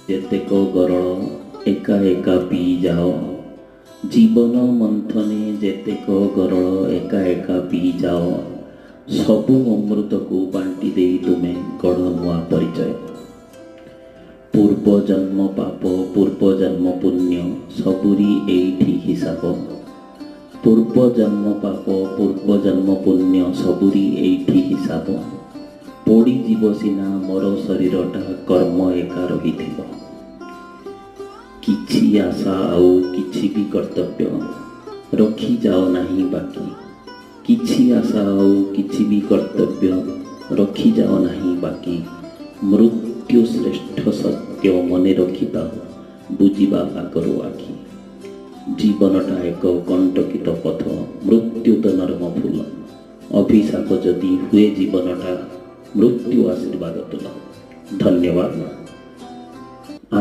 ଯେତେକ ଗରଳ ଏକା ଏକା ପିଇ ଯାଅ, ଜୀବନ ମନ୍ଥନେ ଯେତେକ ଗରଳ ଏକା ଏକା ପିଇ ଯାଅ, ସବୁ ଅମୃତକୁ ବାଣ୍ଟି ଦେଇ ତୁମେ ଗଢ଼ ନୂଆ ପରିଚୟ। ପୂର୍ବ ଜନ୍ମ ପାପ ପୂର୍ବ ଜନ୍ମ ପୁଣ୍ୟ ସବୁରି ଏଇଠି ହିସାବ, ପୂର୍ବ ଜନ୍ମ ପାପ ପୂର୍ବ ଜନ୍ମ ପୁଣ୍ୟ ସବୁରି ଏଇଠି ହିସାବ। ପୋଡ଼ିଯିବ ସିନା ମୋର ଶରୀରଟା କର୍ମ ଏକା ରହିଥିବ, କିଛି ଆଶା ଆଉ କିଛି ବି କର୍ତ୍ତବ୍ୟ ରଖିଯାଅ ନାହିଁ ବାକି, କିଛି ଆଶା ଆଉ କିଛି ବି କର୍ତ୍ତବ୍ୟ ରଖିଯାଅ ନାହିଁ ବାକି। ମୃତ୍ୟୁ ଶ୍ରେଷ୍ଠ ସତ୍ୟ ମନେ ରଖିବା ବୁଝିବା ଆଗରୁ ଆଖି। ଜୀବନଟା ଏକ କଣ୍ଟକିତ ପଥ, ମୃତ୍ୟୁ ତ ନରମ ଫୁଲ, ଅଭିଶାପ ଯଦି ହୁଏ ଜୀବନଟା ମୃତ୍ୟୁ ଆଶୀର୍ବାଦ ତୁଲ। ଧନ୍ୟବାଦ।